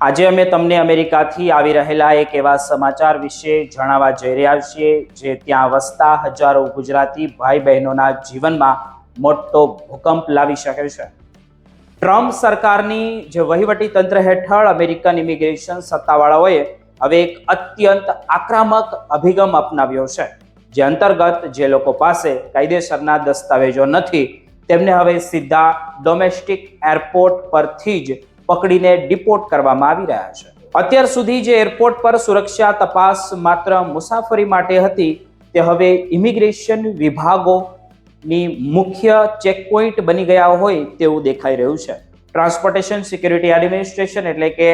આજે અમે તમને અમેરિકાથી આવી રહેલા એક એવા સમાચાર વિશે જણાવવા જઈ રહ્યા છીએ જે ત્યાં વસતા હજારો ગુજરાતી ભાઈ બહેનોના જીવનમાં મોટો ભૂકંપ લાવી શકે છે। ટ્રમ્પ સરકારની જે વહીવટી તંત્ર હેઠળ અમેરિકન ઇમિગ્રેશન સત્તાવાળાઓએ હવે એક અત્યંત આક્રમક અભિગમ અપનાવ્યો છે, જે અંતર્ગત જે લોકો પાસે કાયદેસરના દસ્તાવેજો નથી તેમને હવે સીધા ડોમેસ્ટિક એરપોર્ટ પરથી જ પકડીને ડિપોર્ટ કરવામાં આવી રહ્યા છે। અત્યાર સુધી જે એરપોર્ટ પર સુરક્ષા તપાસ માત્ર મુસાફરી માટે હતી, તે હવે ઇમિગ્રેશન વિભાગોની મુખ્ય ચેકપોઇન્ટ બની ગયા હોય તેવું દેખાઈ રહ્યું છે। ટ્રાન્સપોર્ટેશન સિક્યુરિટી એડમિનિસ્ટ્રેશન એટલે કે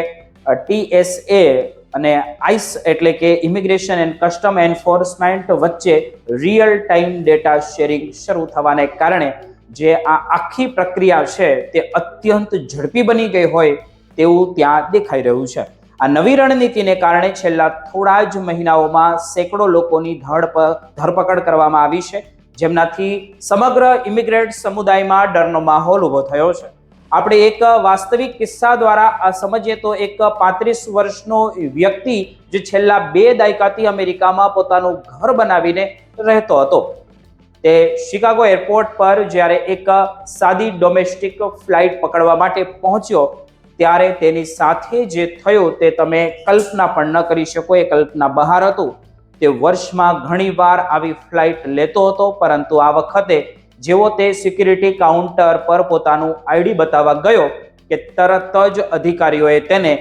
TSA અને આઈસ એટલે કે ઇમિગ્રેશન એન્ડ કસ્ટમ એન્ફોર્સમેન્ટ વચ્ચે રિયલ ટાઈમ ડેટા શેરિંગ શરૂ થવાને કારણે જે આ આખી પ્રક્રિયા છે તે અત્યંત ઝડપી બની ગઈ હોય તેવું ત્યાં દેખાઈ રહ્યું છે। આ નવી રણનીતિને કારણે છેલ્લા થોડા જ મહિનાઓમાં સેંકડો લોકોની ધરપકડ કરવામાં આવી છે, જેમનાથી સમગ્ર ઇમિગ્રેન્ટ સમુદાયમાં ડરનો માહોલ ઊભો થયો છે। આપણે એક વાસ્તવિક કિસ્સા દ્વારા આ સમજીએ તો એક 35 વર્ષનો વ્યક્તિ જે છેલ્લા 2 દાયકાથી અમેરિકામાં પોતાનું ઘર બનાવીને રહેતો હતો, તે શિકાગો એરપોર્ટ પર જ્યારે એક સાદી ડોમેસ્ટિક ફ્લાઇટ પકડવા માટે પહોંચ્યો ત્યારે તેની સાથે જે થયું તે તમે કલ્પના પણ ન કરી શકો। એ કલ્પના બહાર હતું। તે વર્ષમાં ઘણીવાર આવી ફ્લાઇટ લેતો હતો, પરંતુ આ વખતે જેવો તે સિક્યુરિટી કાઉન્ટર પર પોતાનું આઈડી બતાવવા ગયો કે તરત જ અધિકારીઓએ તેને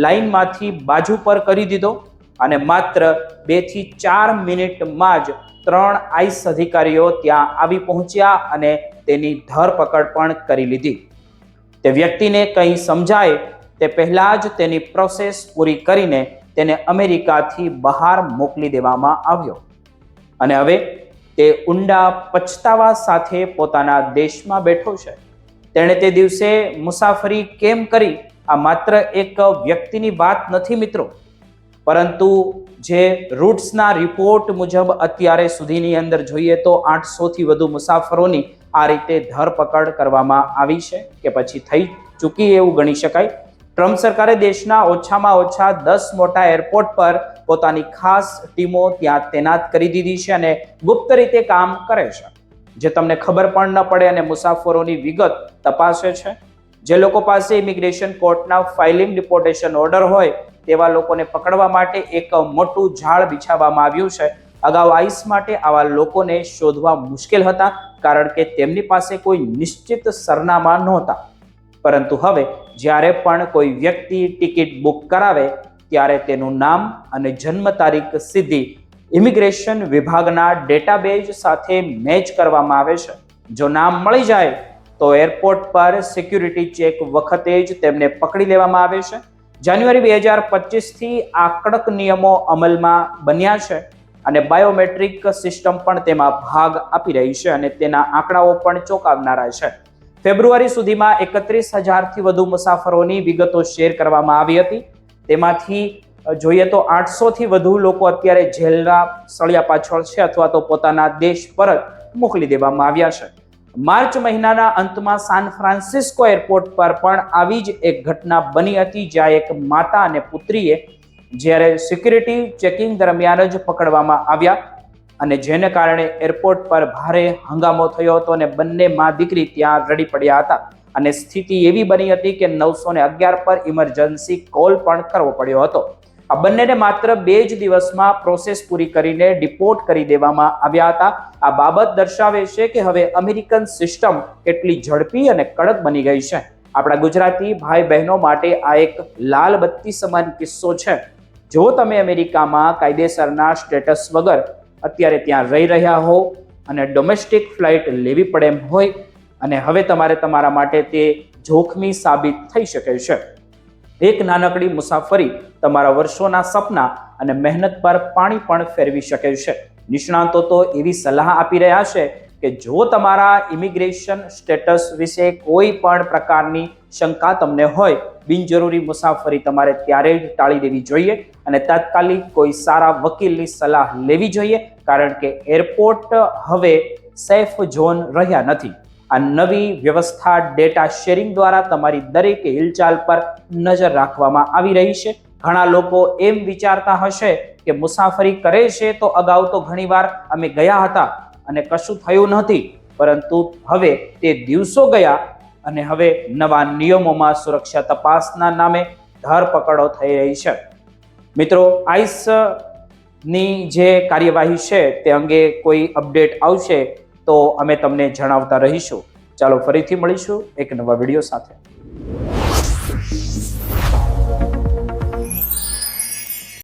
લાઇનમાંથી બાજુ પર કરી દીધો અને માત્ર 2 થી 4 મિનિટમાં જ 3 આઈસ અધિકારીઓ ત્યાં આવી પહોંચ્યા અને તેની ધરપકડ પણ કરી લીધી। તે વ્યક્તિને કંઈ સમજાય તે પહેલા જ તેની પ્રોસેસ પૂરી કરીને તેને અમેરિકાથી બહાર મોકલી દેવામાં આવ્યો અને હવે તે ઊંડા પછતાવા સાથે પોતાના દેશમાં બેઠો છે। તેણે તે દિવસે મુસાફરી કેમ કરી, આ માત્ર એક વ્યક્તિની વાત નથી મિત્રો, પરંતુ જે રૂટ્સના રિપોર્ટ મુજબ અત્યારે સુધીની અંદર જોઈએ તો 800થી વધુ મુસાફરોની આ રીતે ધરપકડ કરવામાં આવી છે કે પછી થઈ ચૂકી એવું ગણી શકાય। ટ્રમ્પ સરકારે દેશના ઓછામાં ઓછા 10 મોટા એરપોર્ટ પર પોતાની ખાસ ટીમો ત્યાં તૈનાત કરી દીધી છે અને ગુપ્ત રીતે કામ કરે છે, જે તમને ખબર પણ ન પડે અને મુસાફરોની વિગત તપાસે છે। જે લોકો પાસે ઇમિગ્રેશન કોર્ટના ફાઇલિંગ ડિપોર્ટેશન ઓર્ડર હોય તેવા લોકોને પકડવા માટે એક મોટું ઝાડ બિછાવવામાં આવ્યું છે। અગાઉ આઈસ માટે આવા લોકોને શોધવા મુશ્કેલ હતા, કારણ કે તેમની પાસે કોઈ નિશ્ચિત સરનામા નહોતા, પરંતુ હવે જ્યારે પણ કોઈ વ્યક્તિ ટિકિટ બુક કરાવે ત્યારે તેનું નામ અને જન્મ તારીખ સીધી ઇમિગ્રેશન વિભાગના ડેટાબેઝ સાથે મેચ કરવામાં આવે છે। જો નામ મળી જાય તો એરપોર્ટ પર સિક્યુરિટી ચેક વખતે જ તેમને પકડી લેવામાં આવે છે। જાન્યુઆરી 2025થી આ કડક નિયમો અમલમાં બન્યા છે અને બાયોમેટ્રિક સિસ્ટમ પણ તેમાં ભાગ આપી રહી છે અને તેના આંકડાઓ પણ ચોંકાવનારા છે। ફેબ્રુઆરી સુધીમાં 31,000થી વધુ મુસાફરોની વિગતો શેર કરવામાં આવી હતી। તેમાંથી જોઈએ તો 800થી વધુ લોકો અત્યારે જેલના સળિયા પાછળ છે અથવા તો પોતાના દેશ પરત મોકલી દેવામાં આવ્યા છે। માર્ચ મહિનાના અંતમાં સાન ફ્રાન્સિસ્કો એરપોર્ટ પર પણ આવી જ એક ઘટના બની હતી, જ્યાં એક માતા અને પુત્રીએ જ્યારે સિક્યુરિટી ચેકિંગ દરમિયાન જ પકડવામાં આવ્યા અને જેને કારણે એરપોર્ટ પર ભારે હંગામો થયો હતો અને બંને મા દીકરી ત્યાં રડી પડ્યા હતા અને સ્થિતિ એવી બની હતી કે 911 પર ઇમરજન્સી કોલ પણ કરવો પડ્યો હતો। આ બંનેને માત્ર 2 જ દિવસમાં પ્રોસેસ પૂરી કરીને ડિપોર્ટ કરી દેવામાં આવ્યા હતા। આ બાબત દર્શાવે છે કે હવે અમેરિકન સિસ્ટમ કેટલી ઝડપી અને કડક બની ગઈ છે। આપણા ગુજરાતી ભાઈ બહેનો માટે આ એક લાલ બત્તી સમાન કિસ્સો છે। જો તમે અમેરિકામાં કાયદેસરના સ્ટેટસ વગર અત્યારે ત્યાં રહી રહ્યા હો અને ડોમેસ્ટિક ફ્લાઇટ લેવી પડે એમ હોય અને હવે તમારે તમારા માટે તે જોખમી સાબિત થઈ શકે છે। એક નાનકડી મુસાફરી તમારા વર્ષોના સપના અને મહેનત પર પાણી પણ ફેરવી શકે છે। નિષ્ણાતો તો એવી સલાહ આપી રહ્યા છે કે જો તમારા ઇમિગ્રેશન સ્ટેટસ વિશે કોઈ પણ પ્રકારની શંકા તમને હોય, બિનજરૂરી મુસાફરી તમારે ત્યારે જ ટાળી દેવી જોઈએ અને તાત્કાલિક કોઈ સારા વકીલની સલાહ લેવી જોઈએ, કારણ કે એરપોર્ટ હવે સેફ ઝોન રહ્યા નથી। આ નવી વ્યવસ્થા ડેટા શેરિંગ દ્વારા તમારી દરેક હિલચાલ પર નજર રાખવામાં આવી રહી છે. ઘણા લોકો એમ વિચારતા હશે કે મુસાફરી કરે છે તો અગાઉ તો ઘણીવાર અમે ગયા હતા અને કશું થયું નથી, પરંતુ હવે તે દિવસો ગયા અને હવે નવા નિયમોમાં સુરક્ષા તપાસના નામે ધરપકડો થઈ રહી છે. મિત્રો, આઈસ ની જે કાર્યવાહી છે તે અંગે કોઈ અપડેટ આવશે તો અમે તમને જણાવતા રહીશું. ચાલો ફરીથી મળીશું એક નવા વિડીયો સાથે.